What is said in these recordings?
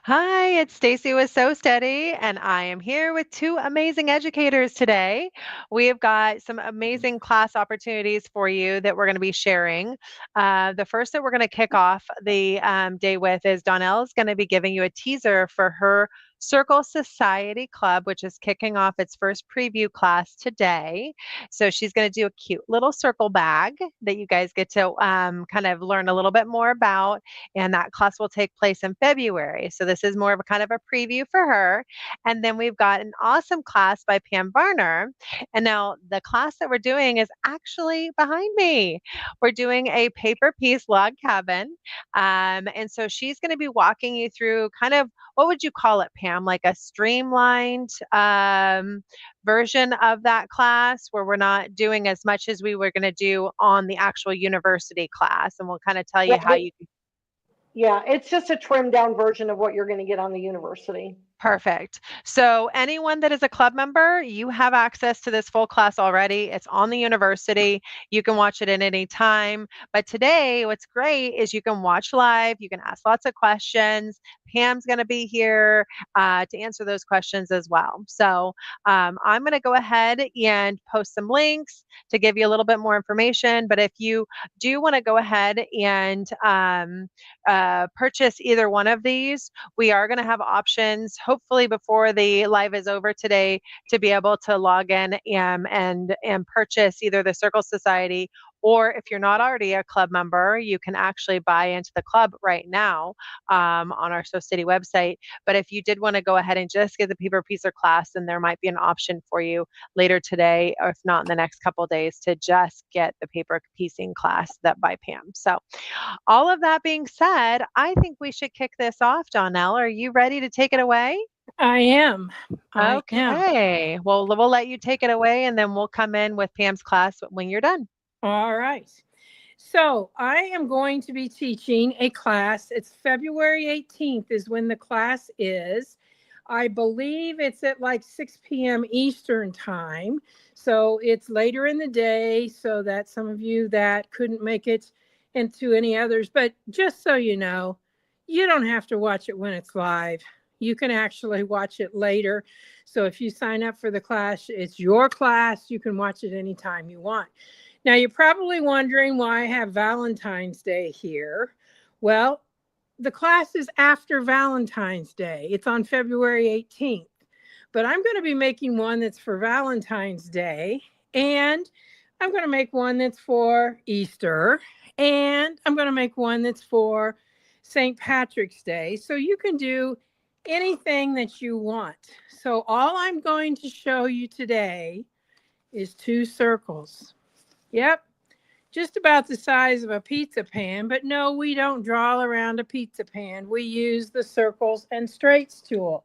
Hi, it's Stacy with So Steady, and I am here with two amazing educators today. We have got some amazing class opportunities for you that we're going to be sharing. The first that we're going to kick off the day with is Donelle going to be giving you a teaser for her Circle Society Club, which is kicking off its first preview class today. So she's going to do a cute little circle bag that you guys get to kind of learn a little bit more about, and that class will take place in February. So this is more of a kind of a preview for her. And then we've got an awesome class by Pam Varner. And now the class that we're doing is actually behind me. We're doing a paper piece log cabin. And so she's going to be walking you through kind of, what would you call it, Pam? Like a streamlined version of that class where we're not doing as much as we were going to do on the actual university class. And we'll kind of tell you how Right. you Yeah, it's just a trimmed down version of what you're going to get on the university. Perfect. So anyone that is a club member, you have access to this full class already. It's on the university. You can watch it at any time. But today, what's great is you can watch live. You can ask lots of questions. Pam's going to be here to answer those questions as well. So I'm going to go ahead and post some links to give you a little bit more information. But if you do want to go ahead and purchase either one of these, we are going to have options, hopefully before the live is over today, to be able to log in and purchase either the Circle Society, or if you're not already a club member, you can actually buy into the club right now on our So City website. But if you did want to go ahead and just get the paper piecer class, then there might be an option for you later today, or if not in the next couple days, to just get the paper piecing class that by Pam. So all of that being said, I think we should kick this off, Donnell. Are you ready to take it away? I am. I am. Okay. Well, we'll let you take it away and then we'll come in with Pam's class when you're done. All right. So I am going to be teaching a class. It's February 18th is when the class is. I believe it's at like 6 p.m. Eastern time. So it's later in the day so that some of you that couldn't make it into any others. But just so you know, you don't have to watch it when it's live. You can actually watch it later. So if you sign up for the class, it's your class. You can watch it anytime you want. Now, you're probably wondering why I have Valentine's Day here. Well, the class is after Valentine's Day. It's on February 18th. But I'm going to be making one that's for Valentine's Day. And I'm going to make one that's for Easter. And I'm going to make one that's for St. Patrick's Day. So you can do anything that you want. So all I'm going to show you today is two circles. Yep, just about the size of a pizza pan, but no, we don't draw around a pizza pan. We use the circles and straights tool.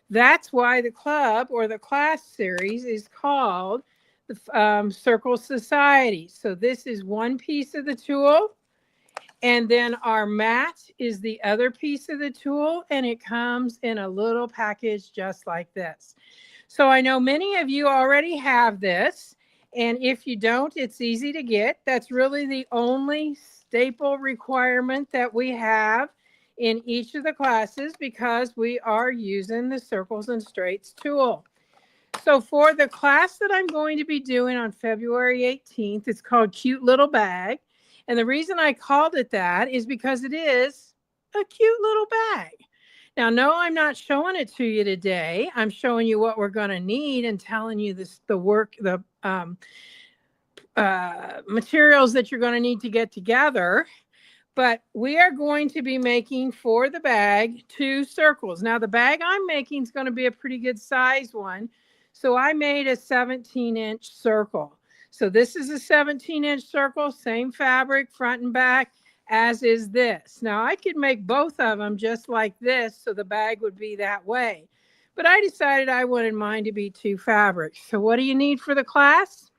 That's why the club or the class series is called the Circle Society. So this is one piece of the tool, and then our mat is the other piece of the tool, and it comes in a little package just like this. So I know many of you already have this. And if you don't, it's easy to get. That's really the only staple requirement that we have in each of the classes because we are using the circles and straights tool. So for the class that I'm going to be doing on February 18th, it's called Cute Little Bag. And the reason I called it that is because it is a cute little bag. Now, no, I'm not showing it to you today. I'm showing you what we're going to need and telling you the materials that you're going to need to get together. But we are going to be making for the bag two circles. Now, the bag I'm making is going to be a pretty good size one. So I made a 17-inch circle. So this is a 17-inch circle, same fabric, front and back, as is this. Now, I could make both of them just like this, so the bag would be that way. But I decided I wanted mine to be two fabrics. So what do you need for the class?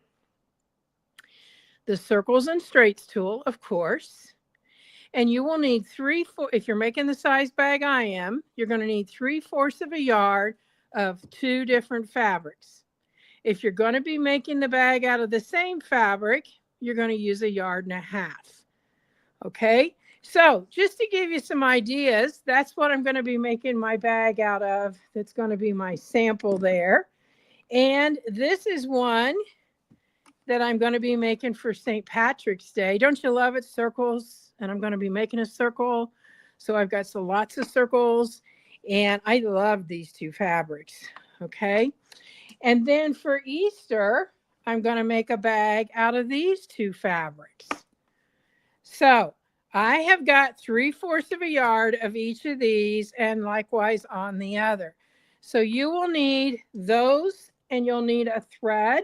The circles and straights tool, of course. And you will need if you're making the size bag I am, you're going to need 3/4 of a yard of two different fabrics. If you're going to be making the bag out of the same fabric, you're going to use 1.5 yards. Okay, So just to give you some ideas, that's what I'm going to be making my bag out of. That's going to be my sample there. And this is one that I'm going to be making for St. Patrick's Day. Don't you love it? Circles. And I'm going to be making a circle. So I've got lots of circles. And I love these two fabrics. Okay. And then for Easter, I'm going to make a bag out of these two fabrics. So I have got 3/4 of a yard of each of these, and likewise on the other. So you will need those, and you'll need a thread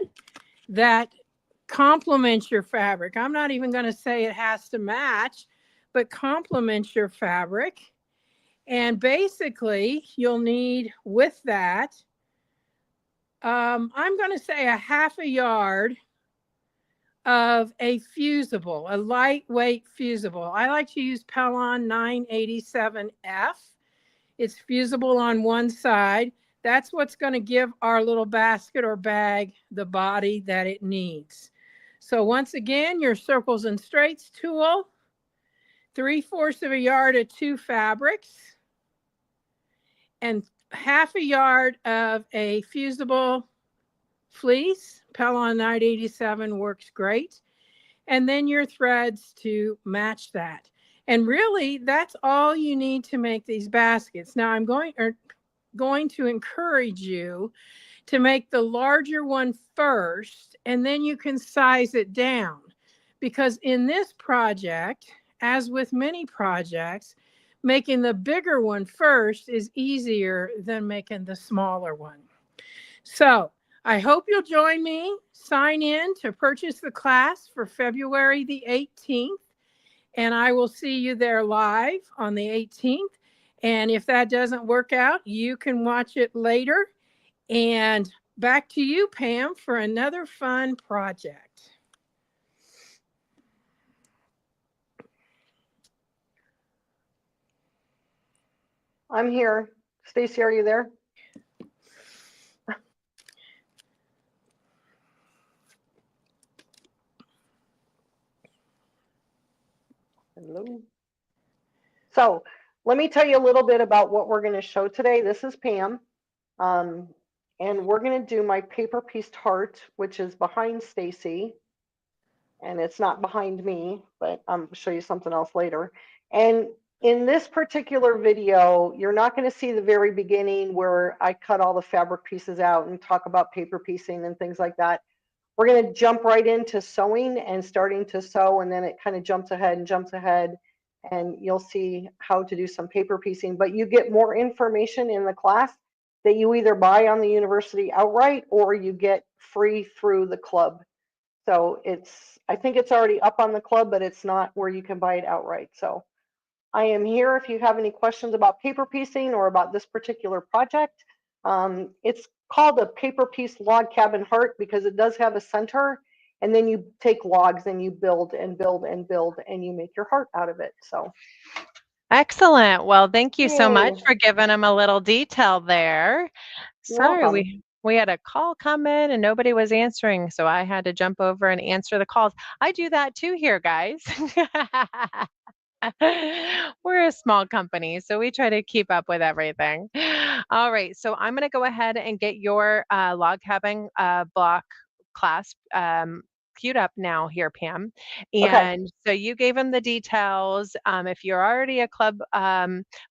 that complements your fabric. I'm not even going to say it has to match, but complements your fabric. And basically, you'll need with that, I'm going to say a 1/2 yard of a fusible, a lightweight fusible. I like to use Pellon 987F. It's fusible on one side. That's what's going to give our little basket or bag the body that it needs. So once again, your circles and straights tool, 3/4 of a yard of two fabrics, and 1/2 yard of a fusible fleece. Pellon 987 works great. And then your threads to match that. And really, that's all you need to make these baskets. Now, I'm going to encourage you to make the larger one first, and then you can size it down. Because in this project, as with many projects, making the bigger one first is easier than making the smaller one. So I hope you'll join me. Sign in to purchase the class for February the 18th. And I will see you there live on the 18th. And if that doesn't work out, you can watch it later. And back to you, Pam, for another fun project. I'm here. Stacy, are you there? Hello. So let me tell you a little bit about what we're going to show today. This is Pam. And we're going to do my paper pieced heart, which is behind Stacy. And it's not behind me, but I'll show you something else later. And in this particular video, you're not going to see the very beginning where I cut all the fabric pieces out and talk about paper piecing and things like that. We're going to jump right into sewing and starting to sew, and then it kind of jumps ahead, and you'll see how to do some paper piecing. But you get more information in the class that you either buy on the university outright or you get free through the club. So I think it's already up on the club, but it's not where you can buy it outright. So I am here if you have any questions about paper piecing or about this particular project. It's called a paper piece log cabin heart because it does have a center, and then you take logs and you build and build and build and you make your heart out of it. So Excellent. Well, thank you so much yay. for giving them a little detail there. You're Sorry, welcome. we had a call come in and nobody was answering, so I had to jump over and answer the calls. I do that too here, guys. We're a small company, so we try to keep up with everything. All right, so I'm going to go ahead and get your log cabin block class queued up now here, Pam. Okay. And so you gave them the details. If you're already a club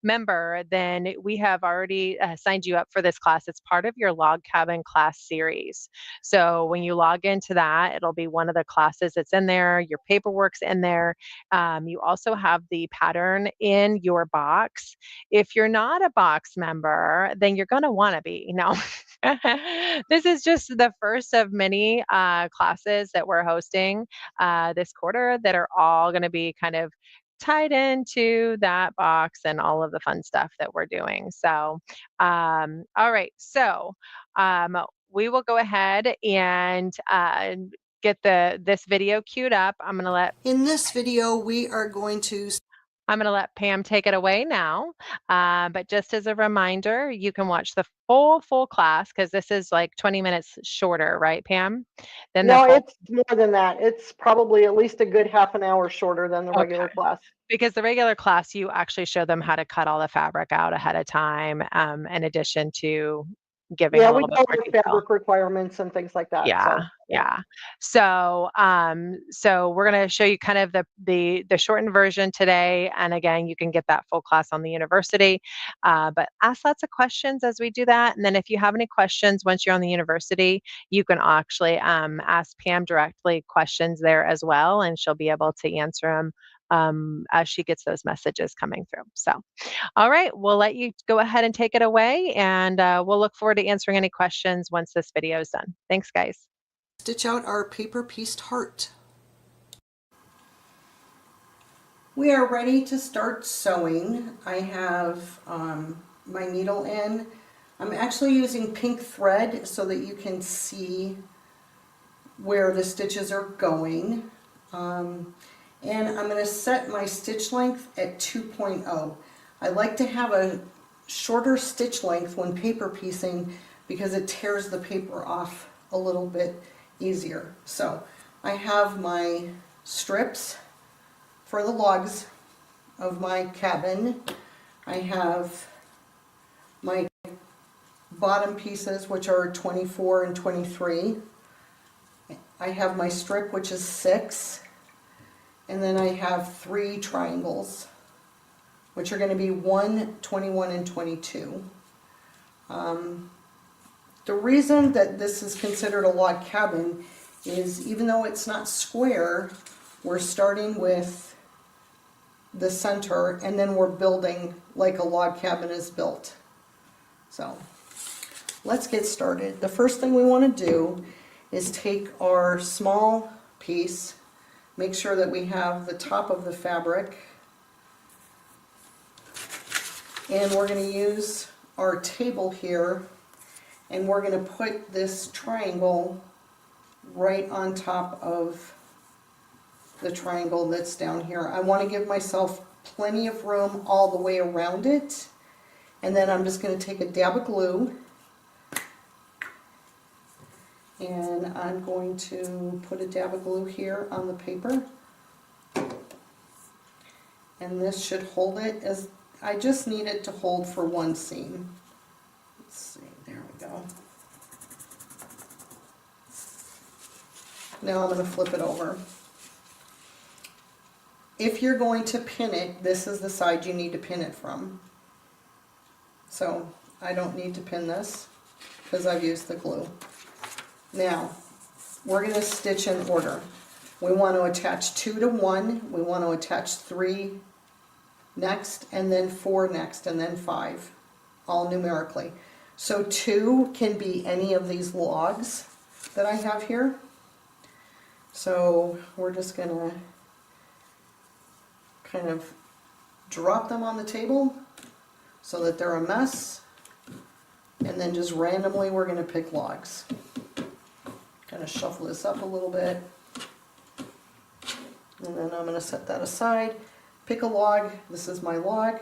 member, then we have already signed you up for this class. It's part of your log cabin class series. So when you log into that, it'll be one of the classes that's in there. Your paperwork's in there. You also have the pattern in your box. If you're not a box member, then you're going to want to be. No. This is just the first of many classes that we're hosting this quarter that are all going to be kind of tied into that box and all of the fun stuff that we're doing. So, all right. So, we will go ahead and get this video queued up. I'm going to let. In this video, we are going to I'm going to let Pam take it away now. But just as a reminder, you can watch the full class because this is like 20 minutes shorter, right, Pam? Than the No, full. it's more than that. It's probably at least a good half an hour shorter than the regular Okay. class. Because the regular class, you actually show them how to cut all the fabric out ahead of time, in addition to giving Yeah, a we little bit more cover detail. fabric requirements and things like that. Yeah, So yeah. yeah. So we're gonna show you kind of the shortened version today, and again, you can get that full class on the university. But ask lots of questions as we do that, and then if you have any questions once you're on the university, you can actually ask Pam directly questions there as well, and she'll be able to answer them as she gets those messages coming through. So, all right, we'll let you go ahead and take it away, and we'll look forward to answering any questions once this video is done. Thanks, guys. Stitch out our paper pieced heart. We are ready to start sewing. I have my needle in. I'm actually using pink thread so that you can see where the stitches are going. And I'm going to set my stitch length at 2.0. I like to have a shorter stitch length when paper piecing because it tears the paper off a little bit easier. So I have my strips for the logs of my cabin. I have my bottom pieces, which are 24 and 23. I have my strip, which is 6. And then I have 3 triangles, which are going to be 1, 21, and 22. The reason that this is considered a log cabin is even though it's not square, we're starting with the center and then we're building like a log cabin is built. So let's get started. The first thing we want to do is take our small piece, make sure that we have the top of the fabric, and we're going to use our table here, and we're going to put this triangle right on top of the triangle that's down here. I want to give myself plenty of room all the way around it, and then I'm just going to take a dab of glue and I'm going to put a dab of glue here on the paper, and this should hold it. As I just need it to hold for one seam. Let's see, there we go. Now I'm going to flip it over. If you're going to pin it, this is the side you need to pin it from. So I don't need to pin this because I've used the glue. Now we're going to stitch in order. We want to attach 2 to 1, we want to attach 3 next, and then 4 next, and then 5, all numerically. So 2 can be any of these logs that I have here. So we're just going to kind of drop them on the table so that they're a mess, and then just randomly we're going to pick logs. Kind of shuffle this up a little bit, and then I'm going to set that aside. Pick a log. This is my log.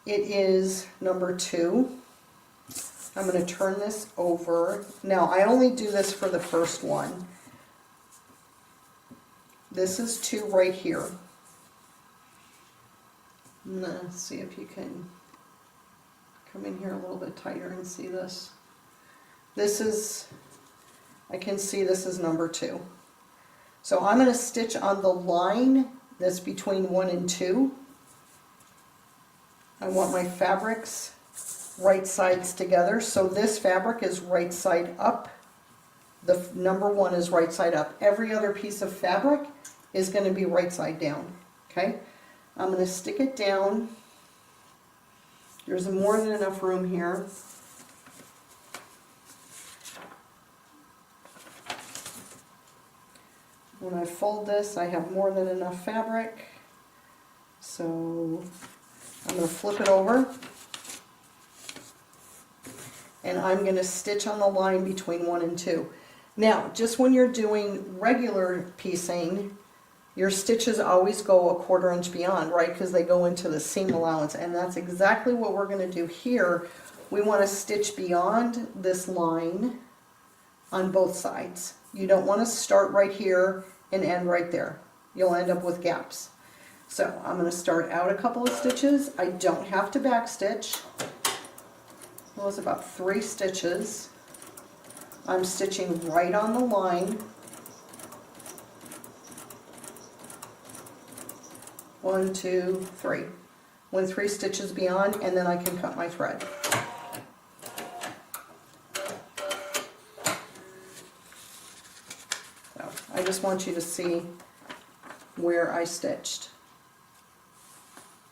It is number 2. I'm going to turn this over. Now I only do this for the first one. This is 2 right here. Let's see if you can come in here a little bit tighter and see this. This is, I can see this is number 2. So I'm going to stitch on the line that's between 1 and 2. I want my fabrics right sides together. So this fabric is right side up. The number 1 is right side up. Every other piece of fabric is going to be right side down. Okay? I'm going to stick it down. There's more than enough room here. When I fold this, I have more than enough fabric. So I'm going to flip it over. And I'm going to stitch on the line between 1 and 2. Now, just when you're doing regular piecing, your stitches always go a 1/4 inch beyond, right? Because they go into the seam allowance, and that's exactly what we're going to do here. We want to stitch beyond this line on both sides. You don't want to start right here and end right there. You'll end up with gaps. So I'm going to start out a couple of stitches. I don't have to back stitch. It was about 3 stitches. I'm stitching right on the line. 1, 2, 3. When 3 stitches beyond, and then I can cut my thread. So I just want you to see where I stitched.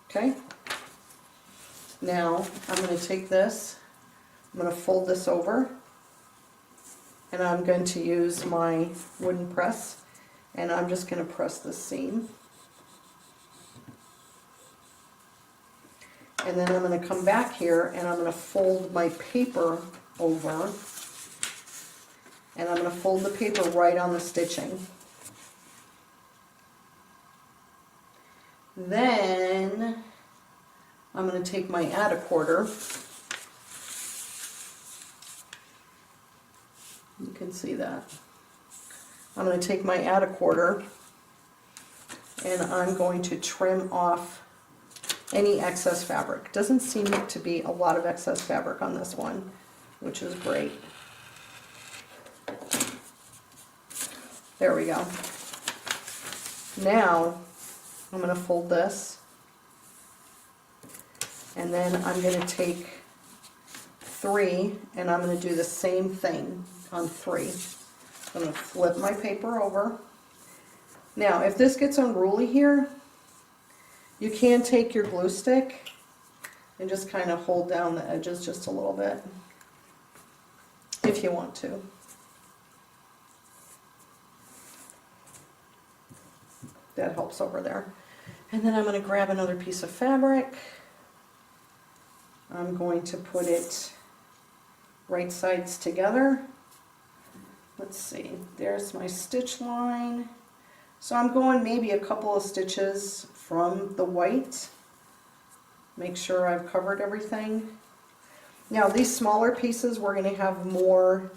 Okay? Now I'm going to take this, I'm going to fold this over, and I'm going to use my wooden press, and I'm just going to press the seam. And then I'm going to come back here and I'm going to fold my paper over, and I'm going to fold the paper right on the stitching. Then I'm going to take my add a 1/4. You can see that. I'm going to take my add a 1/4 and I'm going to trim off any excess fabric. Doesn't seem to be a lot of excess fabric on this one, which is great. There we go. Now I'm going to fold this, and then I'm going to take 3 and I'm going to do the same thing on 3. I'm going to flip my paper over. Now if this gets unruly here, you can take your glue stick and just kind of hold down the edges just a little bit if you want to. That helps over there. And then I'm going to grab another piece of fabric. I'm going to put it right sides together. Let's see, there's my stitch line. So I'm going maybe a couple of stitches from the white. Make sure I've covered everything. Now these smaller pieces, we're going to have more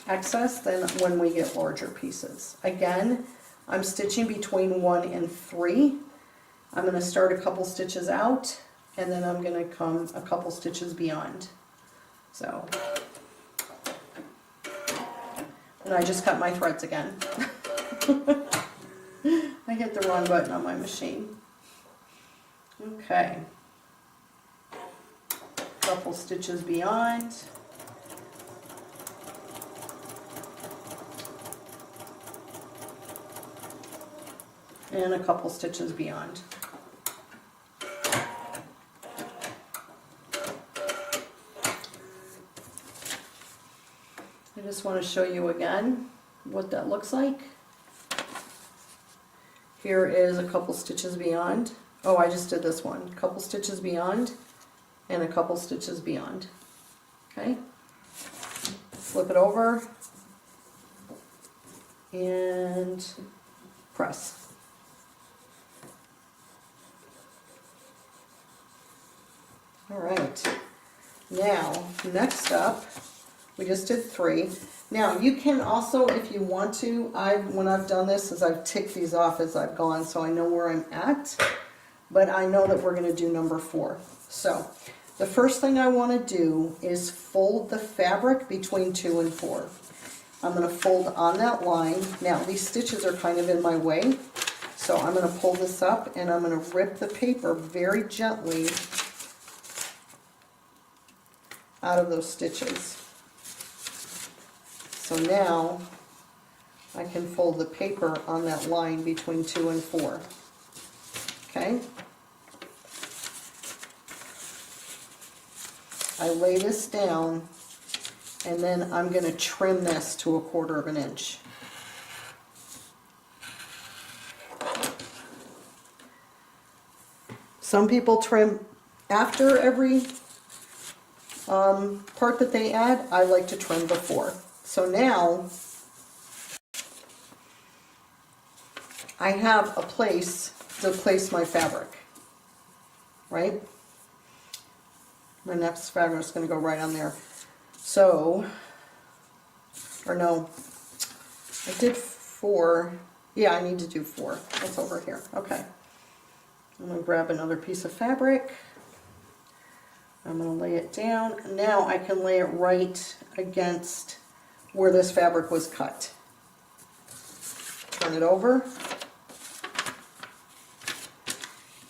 excess than when we get larger pieces. Again, I'm stitching between 1 and 3. I'm going to start a couple stitches out, and then I'm going to come a couple stitches beyond. So, and I just cut my threads again. I hit the wrong button on my machine. Okay. Couple stitches beyond. And a couple stitches beyond. I just want to show you again what that looks like. Here is a couple stitches beyond. Oh, I just did this one. A couple stitches beyond and a couple stitches beyond. Okay. Flip it over and press. All right. Now, next up, we just did 3. Now you can also, if you want to, when I've done this, is I've ticked these off as I've gone, so I know where I'm at. But I know that we're going to do number 4. So the first thing I want to do is fold the fabric between 2 and 4. I'm going to fold on that line. Now these stitches are kind of in my way, so I'm going to pull this up and I'm going to rip the paper very gently out of those stitches. So now I can fold the paper on that line between 2 and 4. Okay? I lay this down, and then I'm going to trim this to 1/4 inch. Some people trim after every part that they add. I like to trim before. So now I have a place to place my fabric, right? My next fabric is going to go right on there. So, or no, I did 4. Yeah, I need to do 4. That's over here. Okay. I'm going to grab another piece of fabric. I'm going to lay it down. Now I can lay it right against where this fabric was cut. Turn it over.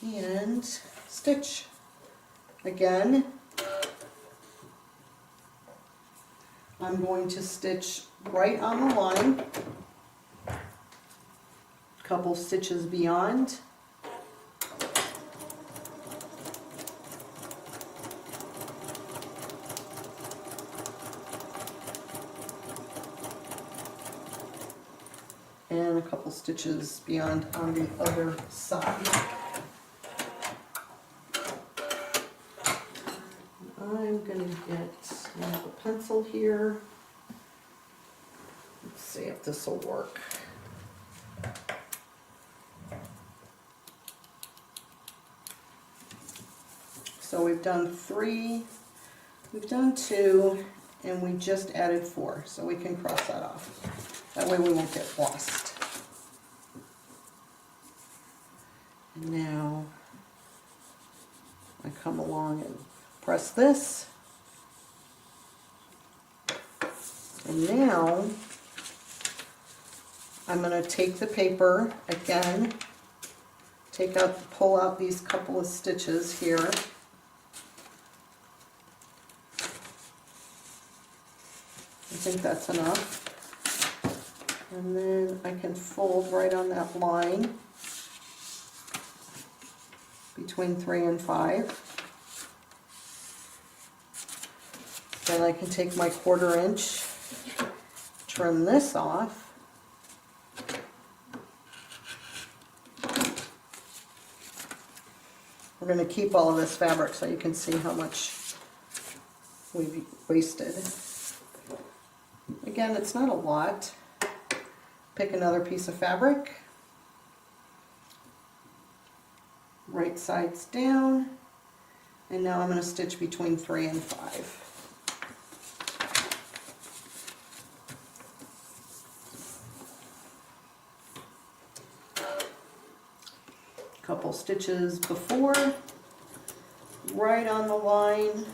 And stitch. Again, I'm going to stitch right on the line, a couple stitches beyond. And a couple stitches beyond on the other side. I'm going to get a pencil here. Let's see if this will work. So we've done 3, we've done 2, and we just added 4. So we can cross that off. That way we won't get lost. And now I come along and press this, and now I'm going to take the paper again, pull out these couple of stitches here, I think that's enough, and then I can fold right on that line between 3 and 5. Then I can take my 1/4 inch, trim this off. We're going to keep all of this fabric so you can see how much we've wasted. Again, it's not a lot. Pick another piece of fabric. Right side's down. And now I'm going to stitch between 3 and 5. Couple stitches before, right on the line.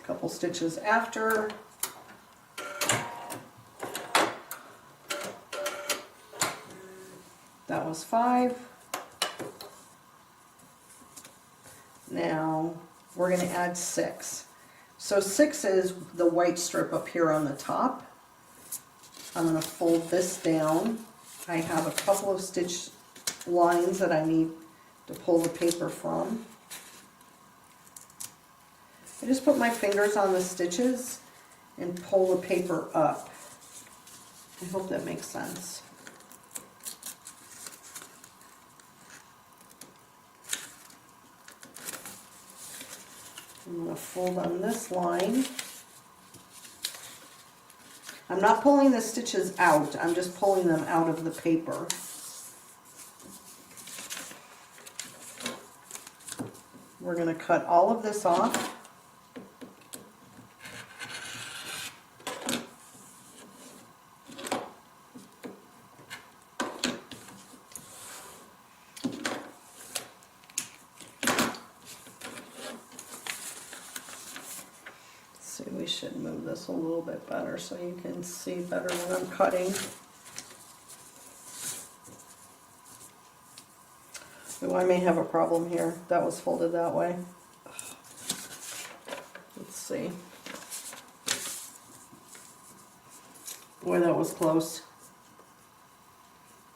Couple stitches after. That was 5. Now we're going to add 6. So 6 is the white strip up here on the top. I'm going to fold this down. I have a couple of stitch lines that I need to pull the paper from. I just put my fingers on the stitches and pull the paper up. I hope that makes sense. I'm going to fold on this line. I'm not pulling the stitches out, I'm just pulling them out of the paper. We're going to cut all of this off. We should move this a little bit better so you can see better when I'm cutting. Oh, I may have a problem here. That was folded that way. Let's see. Boy, that was close.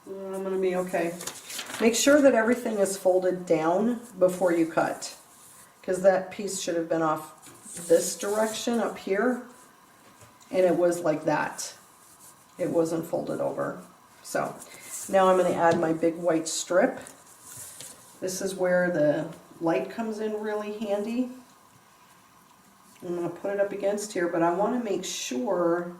I'm going to be okay. Make sure that everything is folded down before you cut, because that piece should have been off this direction up here, and it was like that. It wasn't folded over. So now I'm going to add my big white strip. This is where the light comes in really handy. I'm going to put it up against here, but I want to make sure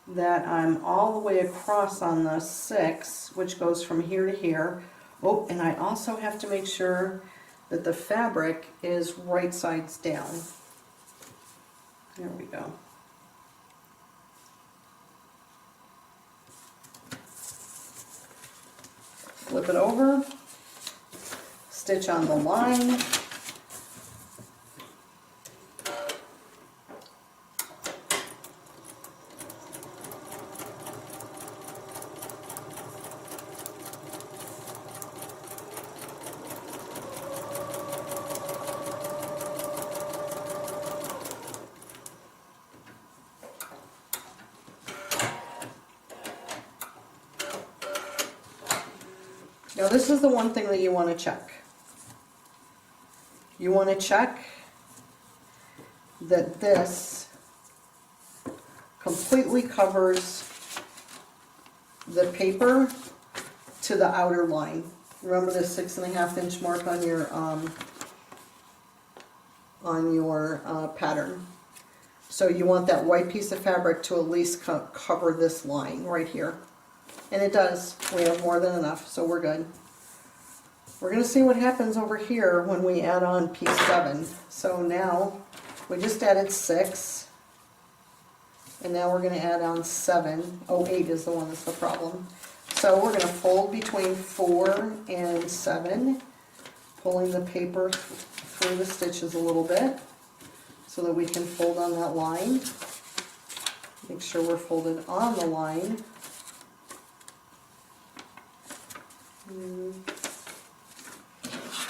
that I'm all the way across on the 6, which goes from here to here. Oh, and I also have to make sure that the fabric is right sides down. There we go. Flip it over, stitch on the line. Now this is the one thing that you want to check. You want to check that this completely covers the paper to the outer line. Remember the 6.5 inch mark on your pattern. So you want that white piece of fabric to at least cover this line right here. And it does. We have more than enough, so we're good. We're going to see what happens over here when we add on piece 7. So now we just added 6, and now we're going to add on 7. Oh, 8 is the one that's the problem. So we're going to fold between 4 and 7, pulling the paper through the stitches a little bit so that we can fold on that line. Make sure we're folded on the line.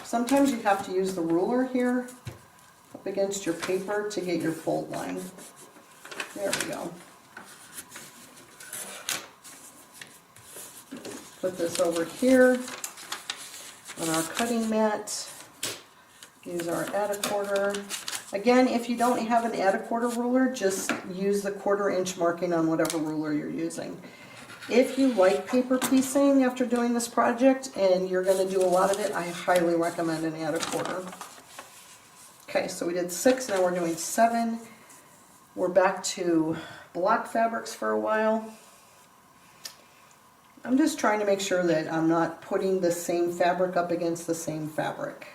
Sometimes you have to use the ruler here up against your paper to get your fold line. There we go. Put this over here on our cutting mat. Use our add a quarter. Again, if you don't have an add a quarter ruler, just use the 1/4 inch marking on whatever ruler you're using. If you like paper piecing after doing this project and you're going to do a lot of it, I highly recommend an add a quarter. Okay, so we did 6, now we're doing 7. We're back to block fabrics for a while. I'm just trying to make sure that I'm not putting the same fabric up against the same fabric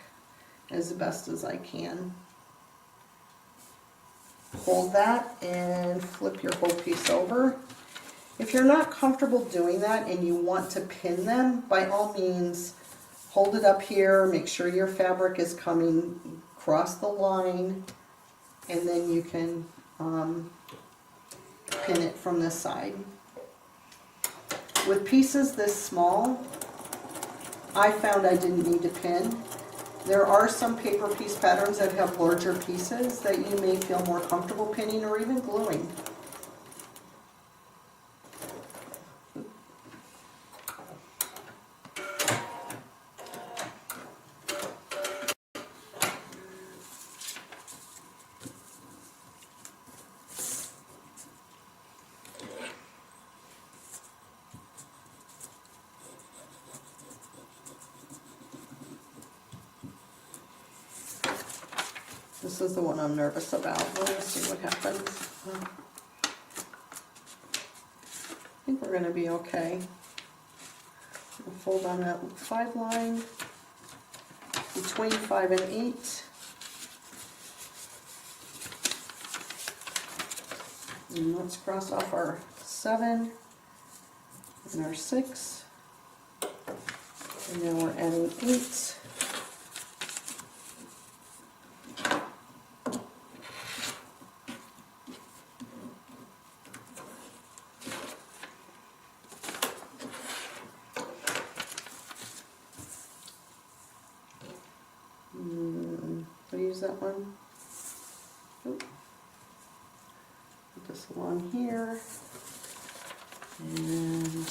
as best as I can. Hold that and flip your whole piece over. If you're not comfortable doing that and you want to pin them, by all means, hold it up here, make sure your fabric is coming across the line, and then you can pin it from this side. With pieces this small, I found I didn't need to pin. There are some paper piece patterns that have larger pieces that you may feel more comfortable pinning or even gluing. This is the one I'm nervous about. Let's see what happens. I think we're going to be okay. We'll fold on that 5 line between 5 and 8. And let's cross off our 7 and our 6. And now we're adding 8. Use that one. Oop. Put this along here, and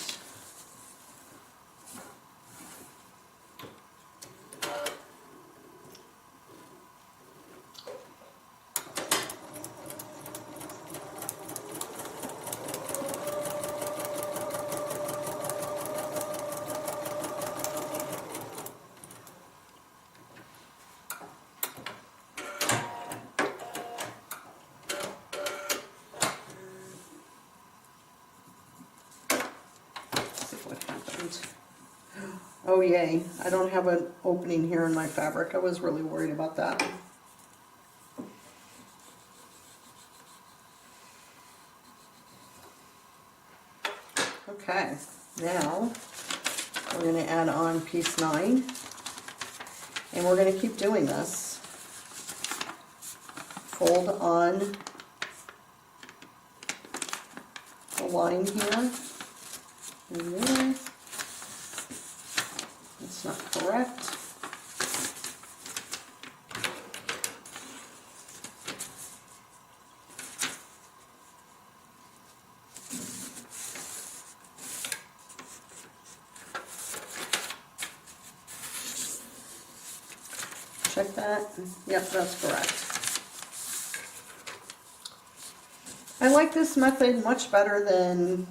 what happened. Oh yay, I don't have an opening here in my fabric. I was really worried about that. Okay, now we're going to add on piece 9, and we're going to keep doing this. Fold on the line here, and there. That's not correct. Check that. Yep, that's correct. I like this method much better than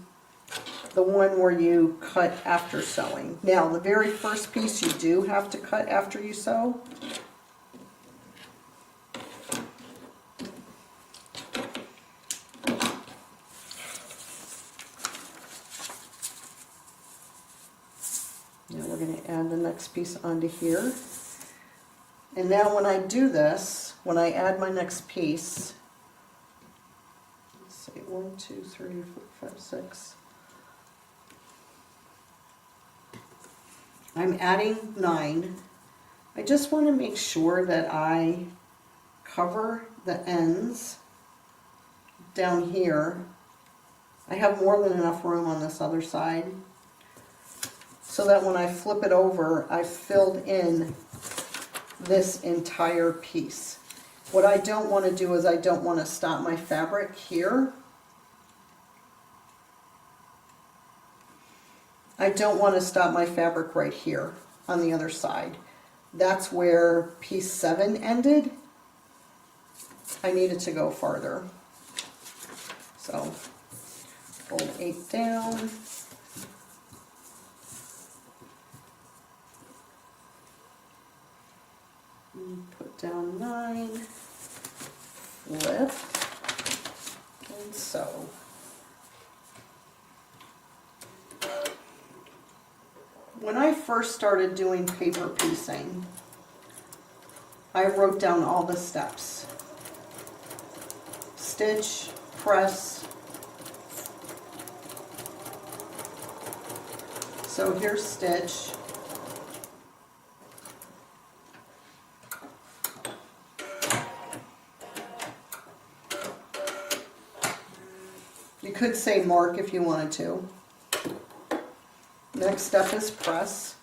the one where you cut after sewing. Now, the very first piece you do have to cut after you sew. Now we're going to add the next piece onto here. And now when I do this, when I add my next piece, let's see, 1, 2, 3, 4, 5, 6. I'm adding 9. I just want to make sure that I cover the ends down here. I have more than enough room on this other side so that when I flip it over, I've filled in this entire piece. What I don't want to do is I don't want to stop my fabric here. I don't want to stop my fabric right here on the other side. That's where piece 7 ended. I needed to go farther. So fold 8 down. Put down 9, flip, and sew. When I first started doing paper piecing, I wrote down all the steps. Stitch, press. So here's stitch. You could say mark if you wanted to. Next step is press.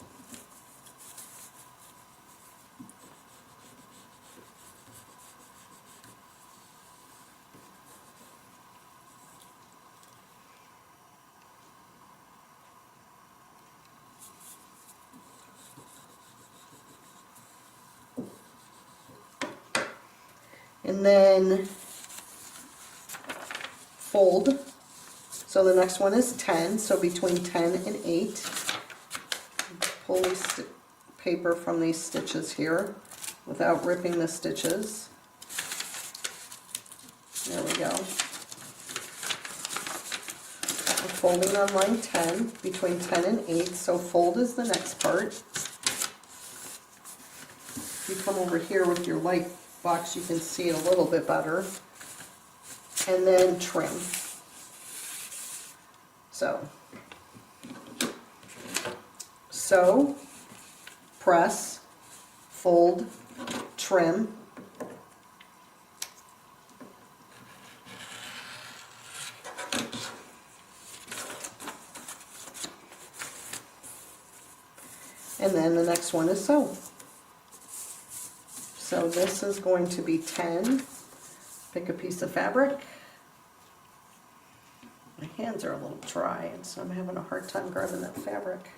And then fold. So the next one is 10, so between 10 and 8. Pull this paper from these stitches here without ripping the stitches. There we go. We're folding on line 10, between 10 and 8, so fold is the next part. If you come over here with your light box, you can see it a little bit better. And then trim. Sew, press, fold, trim. And then the next one is sew. So this is going to be 10. Pick a piece of fabric. My hands are a little dry, and so I'm having a hard time grabbing that fabric.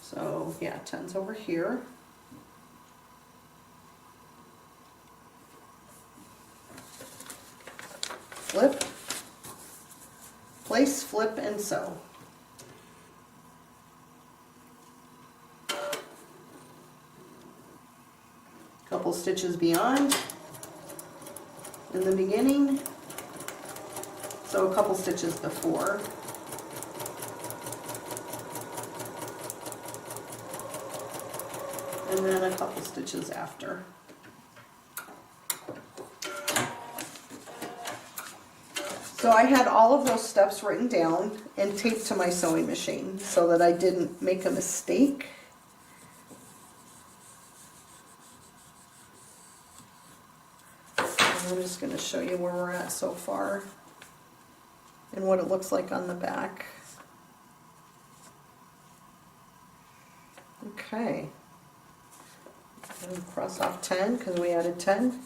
So yeah, 10's over here. Flip, place, flip, and sew. Couple stitches beyond. In the beginning, So a couple stitches before. And then a couple stitches after. So I had all of those steps written down and taped to my sewing machine so that I didn't make a mistake. And I'm just going to show you where we're at so far and what it looks like on the back. Okay. And cross off 10 because we added 10.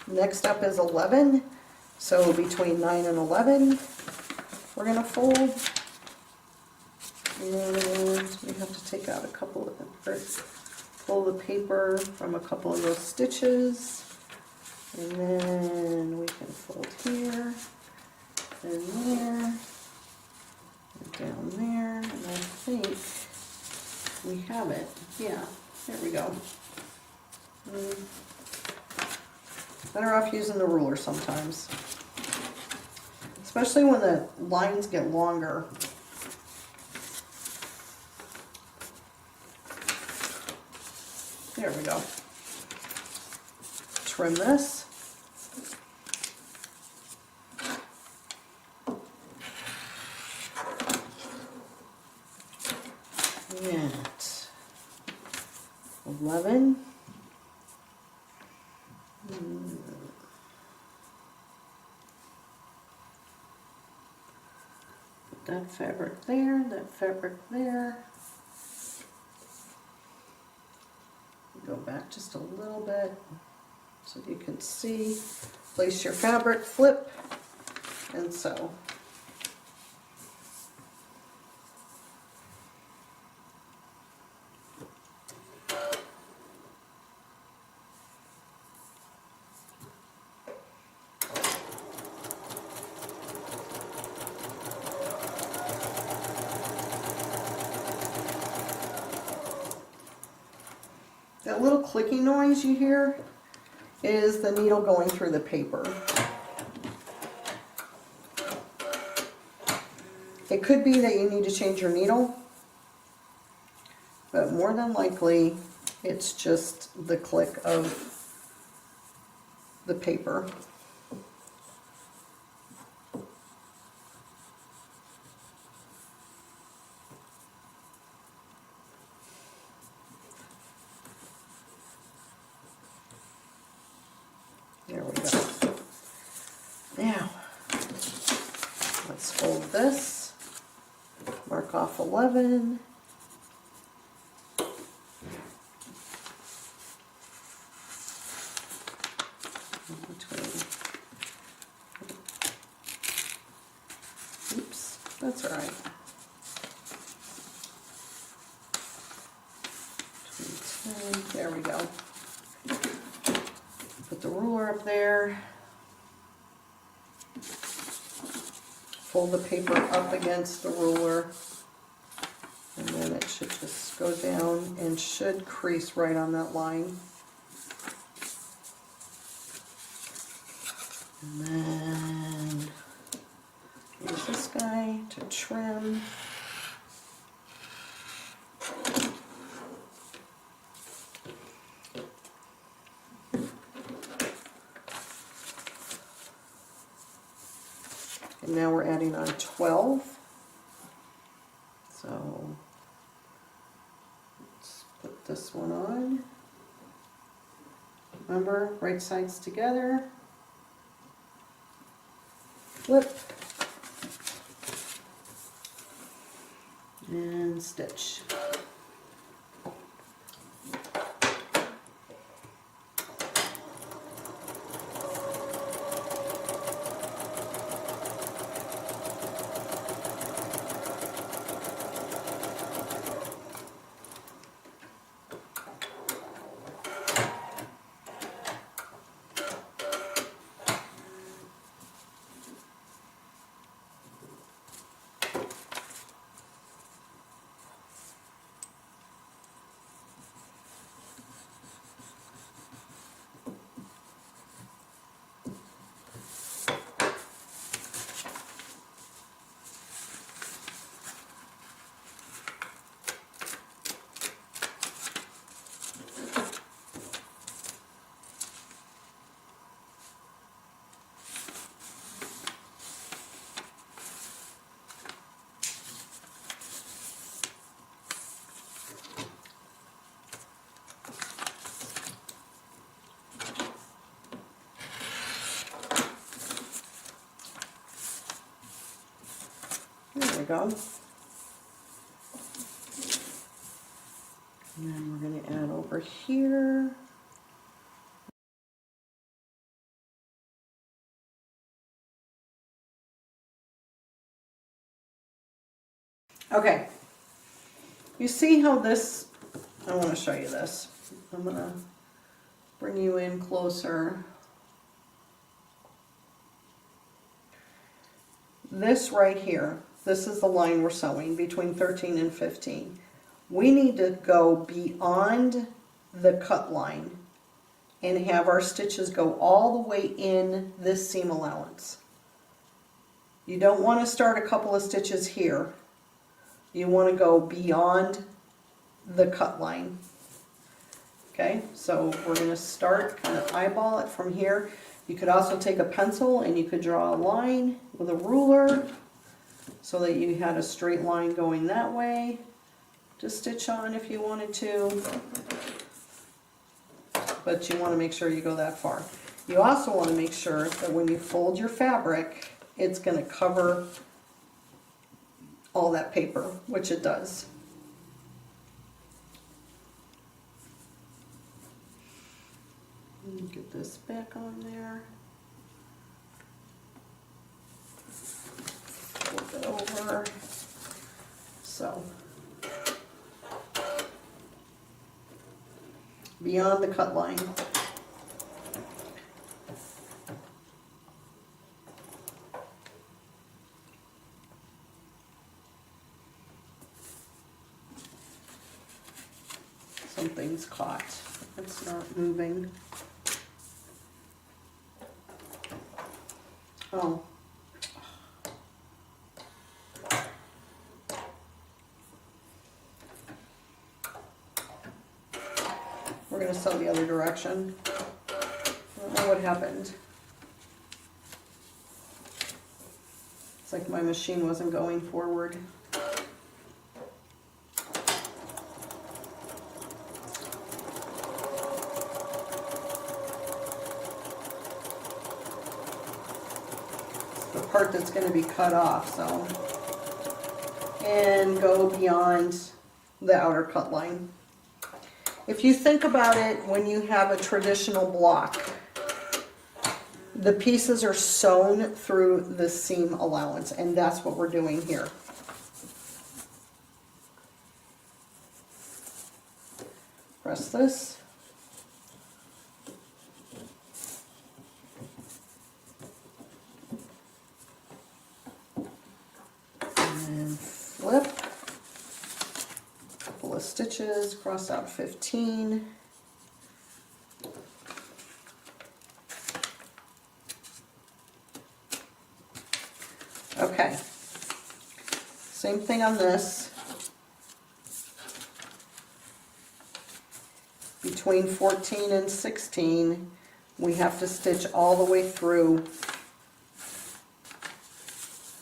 Next up is 11. So between 9 and 11, we're going to fold. And we have to take out a couple of them. Pull the paper from a couple of those stitches. And then we can fold here and there and down there. And I think we have it. Yeah, there we go. Better off using the ruler sometimes, especially when the lines get longer. There we go. Trim this. And 11. Put that fabric there, that fabric there. Go back just a little bit so you can see. Place your fabric, flip, and sew. That little clicking noise you hear is the needle going through the paper. It could be that you need to change your needle, but more than likely it's just the click of the paper. There we go. Now, let's fold this, mark off 11. Oops, that's all right. There we go. Put the ruler up there. Fold the paper up against the ruler. And then it should just go down and should crease right on that line. And then use this guy to trim. And now we're adding on 12. So let's put this one on. Remember, right sides together. Flip. And stitch. go. And then we're going to add over here. Okay, you see how this, I want to show you this. I'm going to bring you in closer. This right here, this is the line we're sewing between 13 and 15. We need to go beyond the cut line and have our stitches go all the way in this seam allowance. You don't want to start a couple of stitches here. You want to go beyond the cut line. Okay, so we're going to start, kind of eyeball it from here. You could also take a pencil and you could draw a line with a ruler so that you had a straight line going that way to stitch on if you wanted to. But you want to make sure you go that far. You also want to make sure that when you fold your fabric, it's going to cover all that paper, which it does. Get this back on there. Flip it over. So, beyond the cut line. Something's caught. It's not moving. Oh. We're going to sew the other direction. I don't know what happened. It's like my machine wasn't going forward. The part that's going to be cut off, so. And go beyond the outer cut line. If you think about it, when you have a traditional block, the pieces are sewn through the seam allowance, and that's what we're doing here. Press this. And flip. Couple of stitches, cross out 15. Okay, same thing on this. Between 14 and 16, we have to stitch all the way through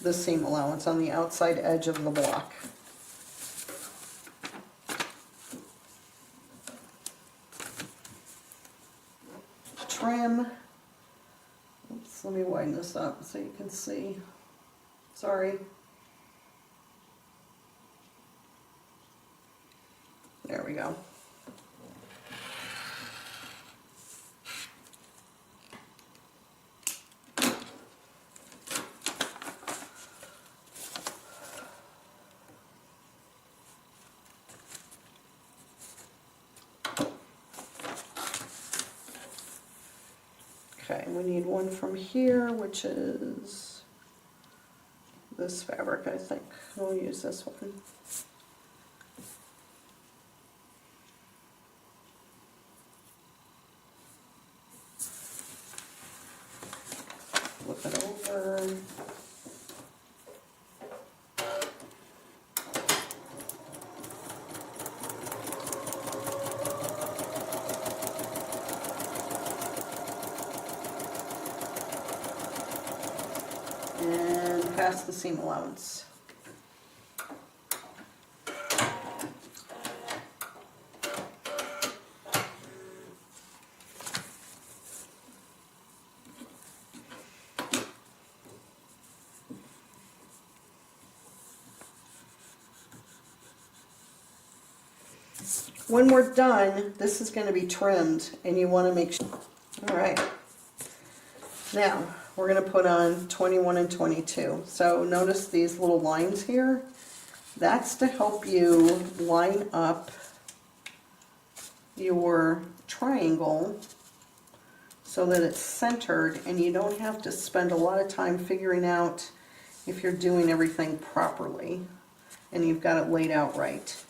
the seam allowance on the outside edge of the block. Trim. Oops, let me widen this up so you can see. Sorry. There we go. Okay, we need one from here, which is this fabric, I think. We'll use this one. Flip it over. And past the seam allowance. when we're done, this is going to be trimmed, and you want to make sure. All right. Now, we're going to put on 21 and 22. So notice these little lines here. That's to help you line up your triangle so that it's centered, and you don't have to spend a lot of time figuring out if you're doing everything properly and you've got it laid out right.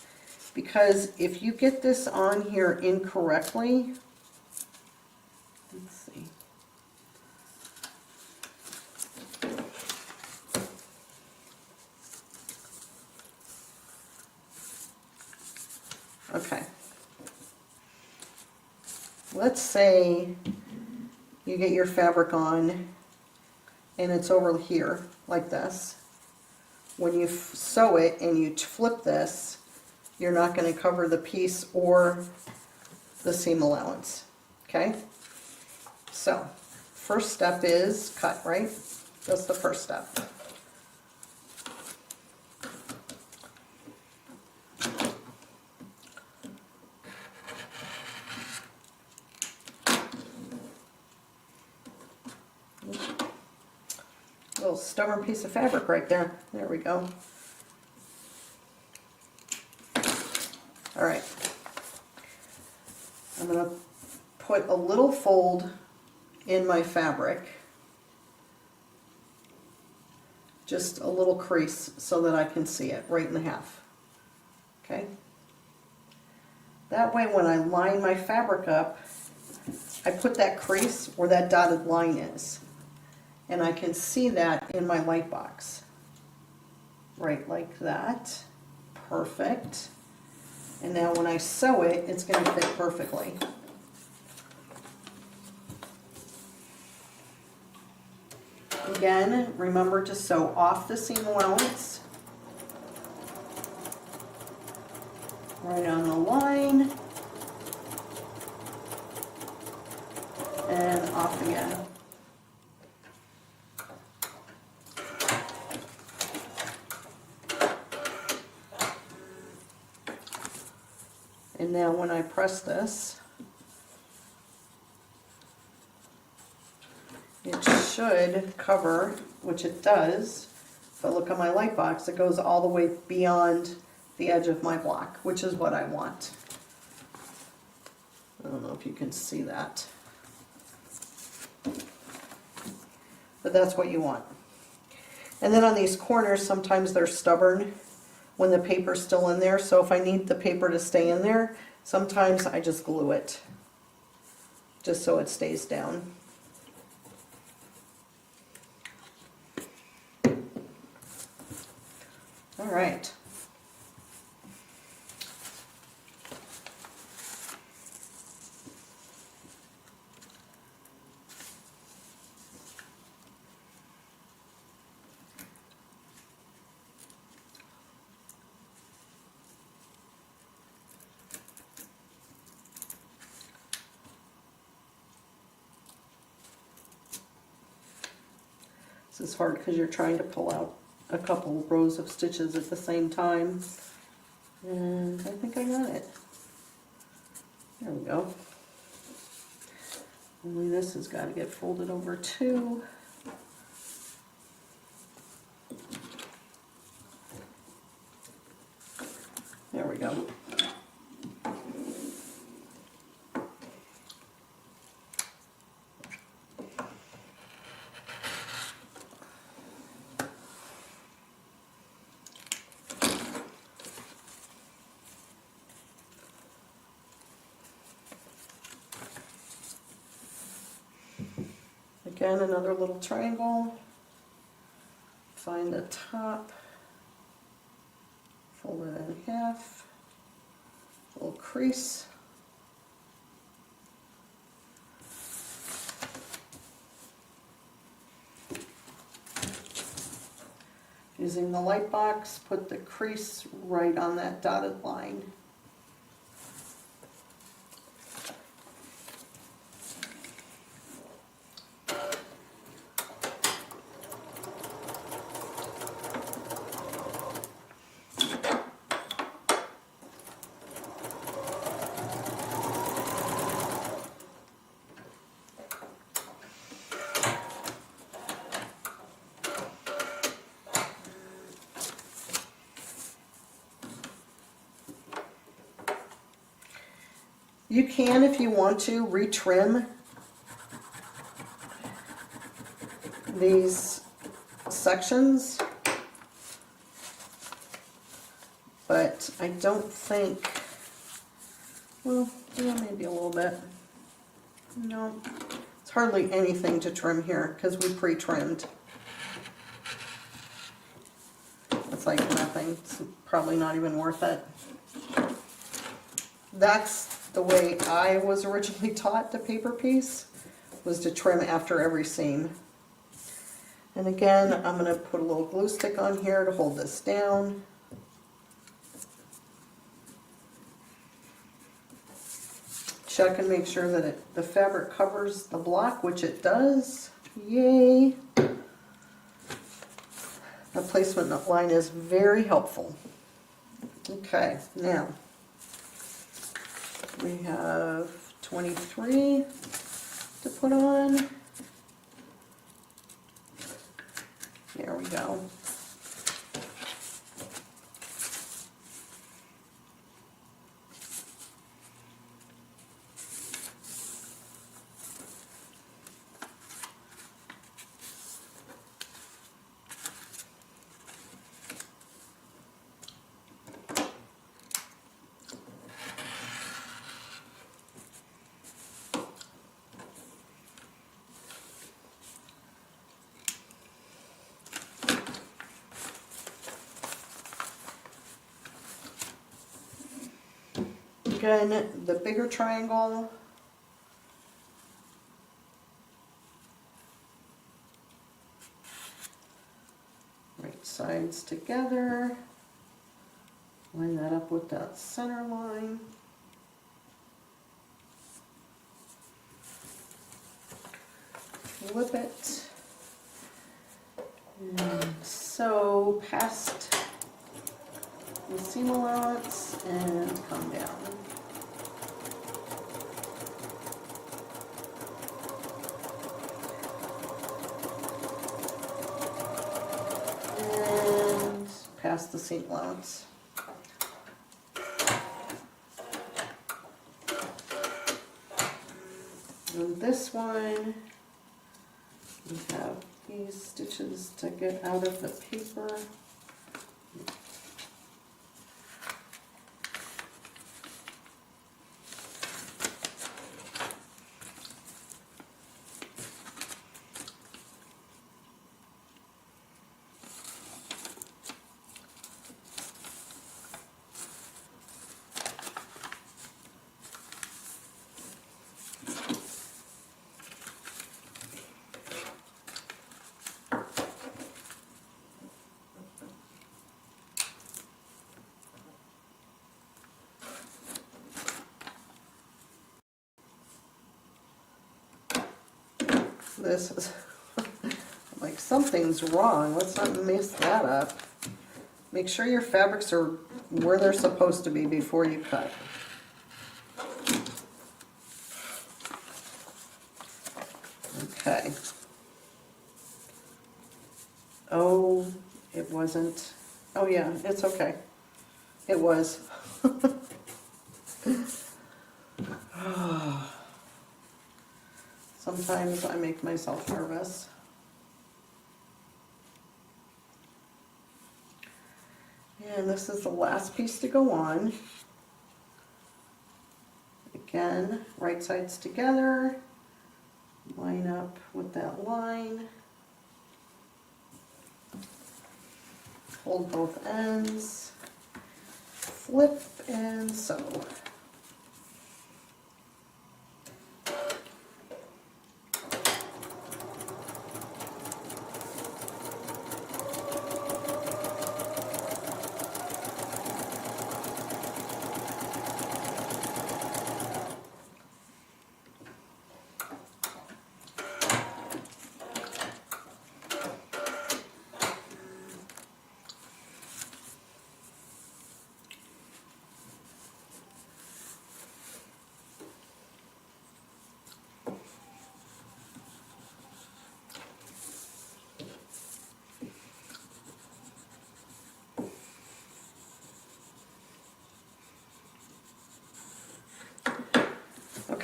Because if you get this on here incorrectly, let's see. Okay. Let's say you get your fabric on and it's over here like this. When you sew it and you flip this, you're not going to cover the piece or the seam allowance. Okay? So, first step is cut, right? That's the first step. Little stubborn piece of fabric right there. There we go. All right. I'm going to put a little fold in my fabric. Just a little crease so that I can see it right in the half. Okay? That way when I line my fabric up, I put that crease where that dotted line is. And I can see that in my light box. Right like that. Perfect. And now when I sew it, it's going to fit perfectly. Again, remember to sew off the seam allowance. Right on the line. And off again. And now when I press this, it should cover, which it does. If I look on my light box, it goes all the way beyond the edge of my block, which is what I want. I don't know if you can see that. But that's what you want. And then on these corners, sometimes they're stubborn when the paper's still in there. So if I need the paper to stay in there, sometimes I just glue it, just so it stays down. All right. This is hard because you're trying to pull out a couple rows of stitches at the same time. And I think I got it. There we go. Only this has got to get folded over too. There we go. Again, another little triangle. Find the top, fold it in half, little crease. Using the light box, put the crease right on that dotted line. You can, if you want to, retrim these sections, but I don't think, well, yeah, maybe a little bit. No, it's hardly anything to trim here because we pre-trimmed. It's like nothing. It's probably not even worth it. That's the way I was originally taught to paper piece, was to trim after every seam. And again, I'm going to put a little glue stick on here to hold this down. Check and make sure that the fabric covers the block, which it does. Yay! The placement line is very helpful. Okay, now we have 23 to put on. There we go. Again, the bigger triangle, right sides together, line that up with that center line. Flip it, and sew past the seam allowance and come down. And past the seam allowance. And this one, we have these stitches to get out of the paper. This is like something's wrong. Let's not mess that up. Make sure your fabrics are where they're supposed to be before you cut. Okay. Oh, it wasn't. Oh yeah, it's okay. It was. Sometimes I make myself nervous. And this is the last piece to go on. Again, right sides together, line up with that line, hold both ends, flip and sew.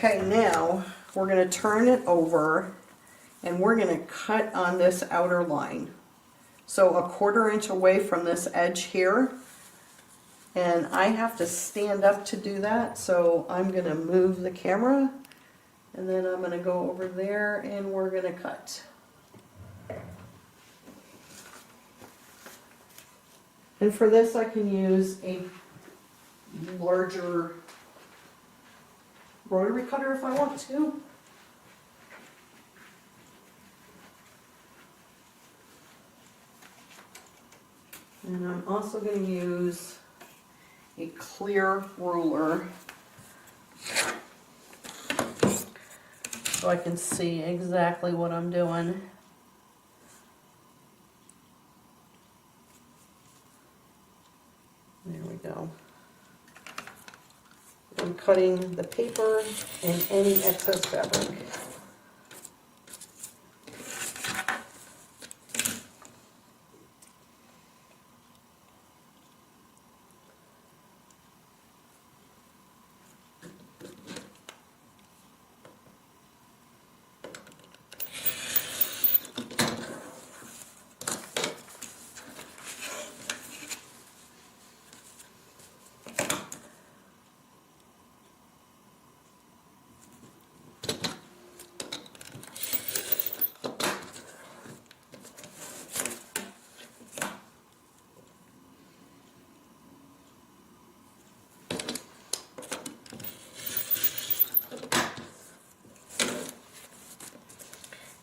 Okay, now we're going to turn it over and we're going to cut on this outer line. So 1/4 inch away from this edge here. And I have to stand up to do that, so I'm going to move the camera and then I'm going to go over there and we're going to cut. And for this I can use a larger rotary cutter if I want to. And I'm also going to use a clear ruler so I can see exactly what I'm doing. There we go. I'm cutting the paper and any excess fabric.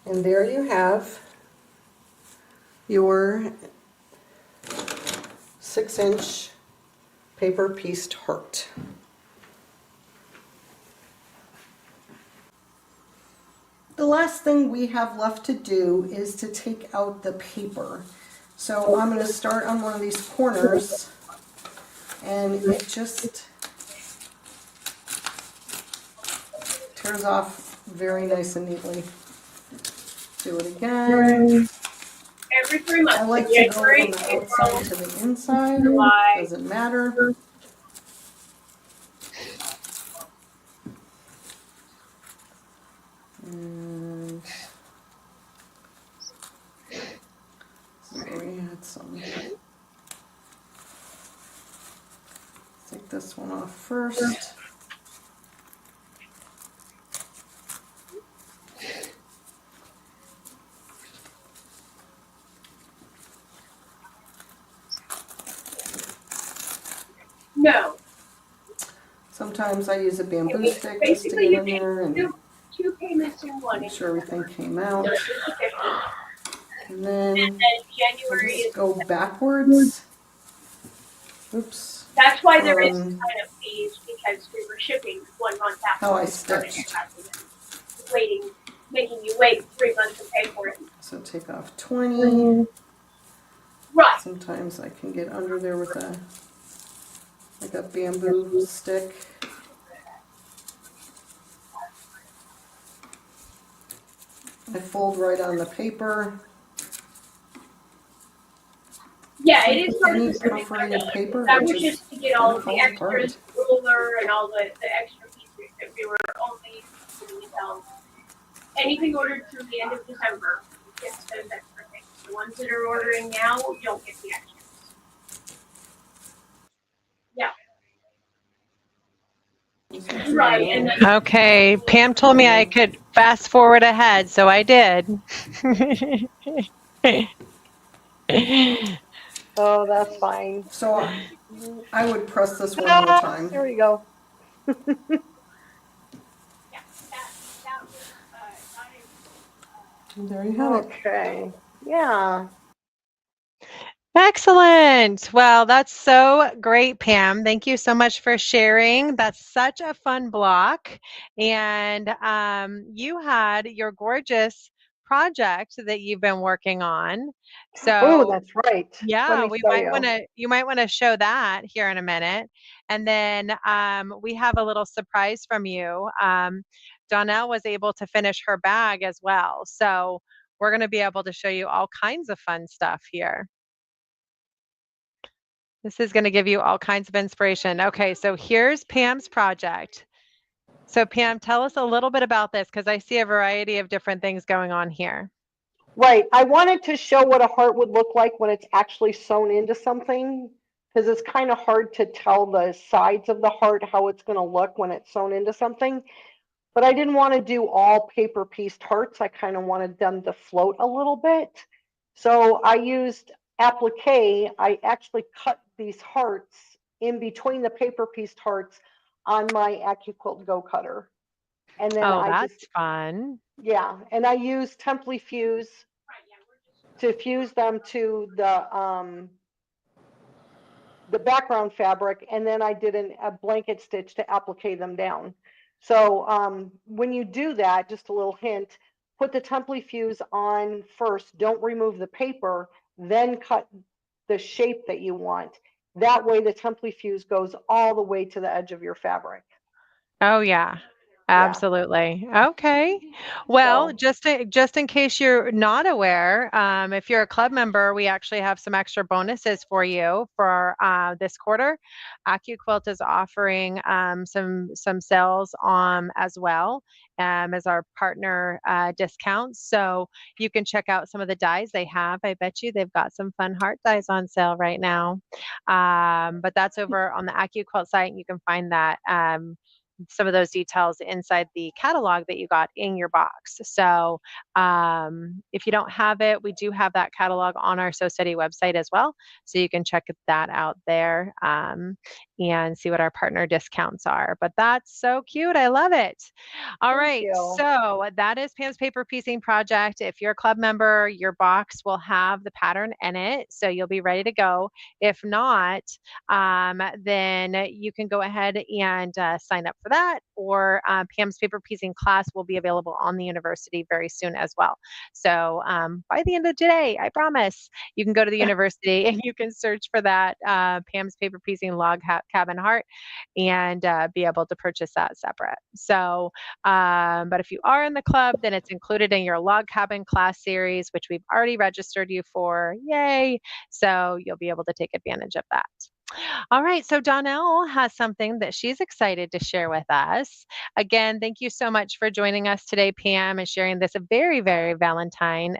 And there you have your 6-inch paper pieced heart. The last thing we have left to do is to take out the paper. So I'm going to start on one of these corners and it just tears off very nice and neatly. Do it again. Every 3 months. I like to go from the outside to the inside. Doesn't matter. And so we had some. Take this one off first. No. Sometimes I use a bamboo stick just to get in there and two payments in one. make sure everything came out. No, it's just a difference. And then And then we'll January just is. go backwards. Oops. That's why there is kind of fees, because we were shipping 1 month after. How I we started stitched. Waiting, making you wait 3 months to pay for it. So take off 20. Right. Sometimes I can get under there with a bamboo stick. I fold right on the paper. Yeah, it is part of Any the service. puffering of paper, That it was just just to get all of the falls apart. extras, ruler and all the extra pieces that we were only doing. Anything ordered through the end of December gets those extra things. The ones that are ordering now don't get the extras. Yeah. Right, and then Okay, Pam told me I could fast forward ahead, so I did. Oh, that's fine. So I would press this one more time. There we go. yeah, that was not And there you have it. Okay. Yeah. Excellent. Well, that's so great, Pam. Thank you so much for sharing. That's such a fun block. And you had your gorgeous project that you've been working on. Oh, So that's right. yeah, Let me show you. you might want to show that here in a minute. And then we have a little surprise from you. Donelle was able to finish her bag as well. So we're going to be able to show you all kinds of fun stuff here. This is going to give you all kinds of inspiration. Okay, so here's Pam's project. So Pam, tell us a little bit about this because I see a variety of different things going on here. Right. I wanted to show what a heart would look like when it's actually sewn into something, because it's kind of hard to tell the sides of the heart, how it's going to look when it's sewn into something. But I didn't want to do all paper pieced hearts. I kind of wanted them to float a little bit. So I used applique. I actually cut these hearts in between the paper pieced hearts on my AccuQuilt Go cutter. And then Oh, I just, that's fun. yeah, and I used Templey Fuse to fuse them to the background fabric, and then I did a blanket stitch to applique them down. So when you do that, just a little hint, put the Templey Fuse on first, don't remove the paper, then cut the shape that you want. That way the Templey Fuse goes all the way to the edge of your fabric. Oh yeah. Yeah, Absolutely. Okay. Well, so just in case you're not aware, if you're a club member, we actually have some extra bonuses for you for this quarter. AccuQuilt is offering some sales as well as our partner discounts. So you can check out some of the dies they have. I bet you they've got some fun heart dies on sale right now. But that's over on the AccuQuilt site, and you can find that. Some of those details inside the catalog that you got in your box. So if you don't have it, we do have that catalog on our So Steady website as well. So you can check that out there and see what our partner discounts are. But that's so cute. I love it. All thank right. you. So that is Pam's paper piecing project. If you're a club member, your box will have the pattern in it. So you'll be ready to go. If not, then you can go ahead and sign up for that. Or Pam's paper piecing class will be available on the university very soon as well. So by the end of today, I promise, you can go to the university and you can search for that Pam's paper piecing log cabin heart and be able to purchase that separate. So, but if you are in the club, then it's included in your log cabin class series, which we've already registered you for. Yay! So you'll be able to take advantage of that. All right, so Donelle has something that she's excited to share with us. Again, thank you so much for joining us today, Pam, and sharing this very, very Valentine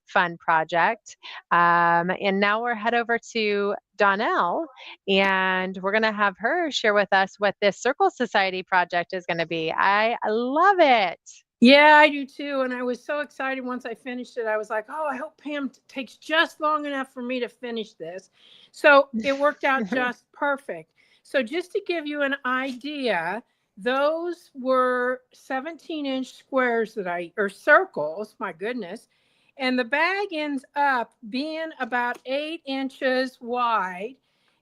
fun project. And now we're head over to Donelle, and we're going to have her share with us what this Circle Society project is going to be. I love it. Yeah, I do too. And I was so excited once I finished it. I was like, oh, I hope Pam takes just long enough for me to finish this. So it worked out just perfect. So just to give you an idea, those were 17-inch squares or circles, my goodness. And the bag ends up being about 8 inches wide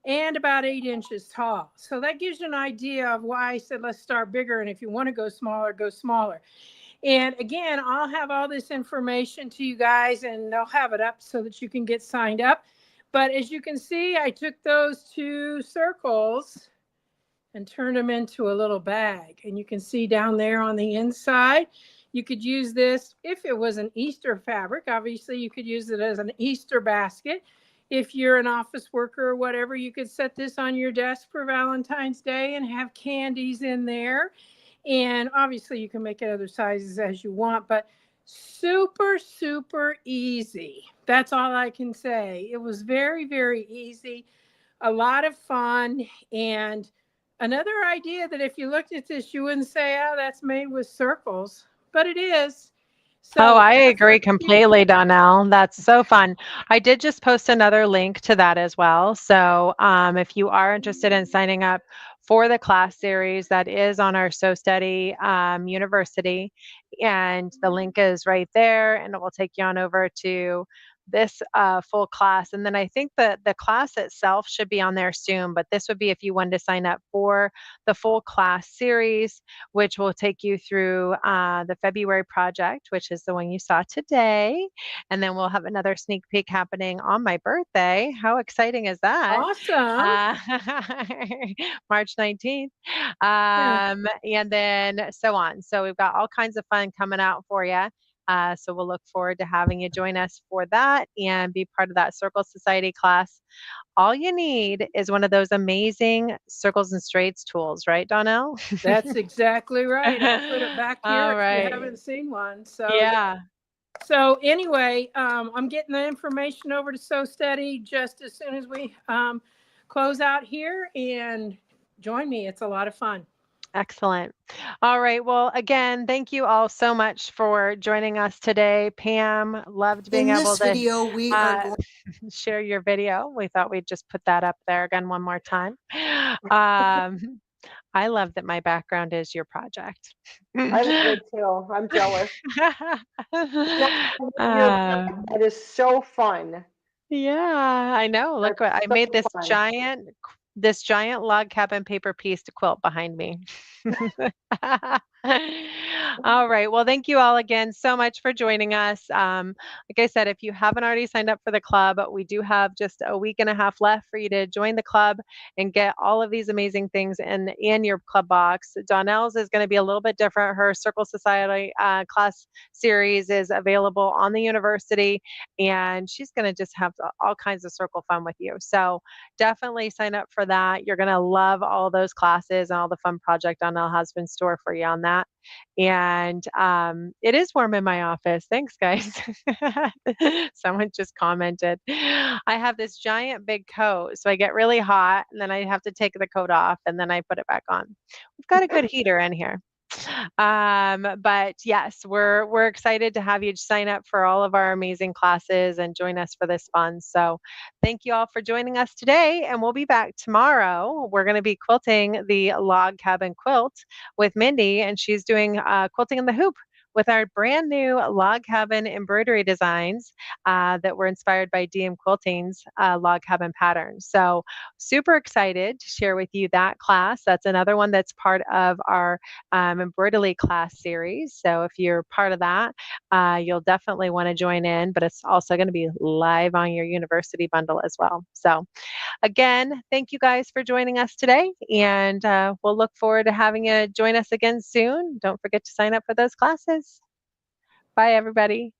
and about 8 inches tall. So that gives you an idea of why I said, let's start bigger. And if you want to go smaller, go smaller. And again, I'll have all this information to you guys and they'll have it up so that you can get signed up. But as you can see, I took those 2 circles and turned them into a little bag. And you can see down there on the inside, you could use this if it was an Easter fabric. Obviously, you could use it as an Easter basket. If you're an office worker or whatever, you could set this on your desk for Valentine's Day and have candies in there. And obviously you can make it other sizes as you want, but super, super easy. That's all I can say. It was very, very easy, a lot of fun. And another idea that if you looked at this, you wouldn't say, oh, that's made with circles, but it is. Oh, So I that's agree up to you. completely, Donnell. That's so fun. I did just post another link to that as well. So if you are interested in signing up for the class series, that is on our So Steady University. And the link is right there, and it will take you on over to this full class. And then I think that the class itself should be on there soon, but this would be if you wanted to sign up for the full class series, which will take you through the February project, which is the one you saw today. And then we'll have another sneak peek happening on my birthday. How exciting is that? Awesome. Uh, March 19th. Yeah. And then so on. So we've got all kinds of fun coming out for you. So we'll look forward to having you join us for that and be part of that Circle Society class. All you need is one of those amazing circles and straights tools, right, Donelle? That's exactly right. I'll put it back here All if you right. haven't seen one. So Yeah. So anyway, I'm getting the information over to So Steady just as soon as we close out here, and join me. It's a lot of fun. Excellent. All right. Well, again, thank you all so much for joining us today. Pam, loved being In able this to video, we are uh, going share your video. We thought we'd just put that up there again one more time. I love that my background is your project. I love it too. I'm jealous. Um, That is so fun. yeah, I know. Look That's what I so made fun. this giant log cabin paper piece to quilt behind me. All right. Well, thank you all again so much for joining us. Like I said, if you haven't already signed up for the club, we do have just a week and a half left for you to join the club and get all of these amazing things in your club box. Donnell's is going to be a little bit different. Her Circle Society class series is available on the university, and she's going to just have all kinds of circle fun with you. So definitely sign up for that. You're going to love all those classes and all the fun project Donnell has in store for you on that. And it is warm in my office. Thanks, guys. Someone just commented. I have this giant big coat, so I get really hot, and then I have to take the coat off, and then I put it back on. We've got a good heater in here. But yes, we're excited to have you sign up for all of our amazing classes and join us for this fun. So thank you all for joining us today, and we'll be back tomorrow. We're going to be quilting the log cabin quilt with Mindy, and she's doing quilting in the hoop with our brand new log cabin embroidery designs that were inspired by DM Quilting's log cabin pattern. So super excited to share with you that class. That's another one that's part of our embroidery class series. So if you're part of that, you'll definitely want to join in, but it's also going to be live on your university bundle as well. So again, thank you guys for joining us today, and we'll look forward to having you join us again soon. Don't forget to sign up for those classes. Bye, everybody.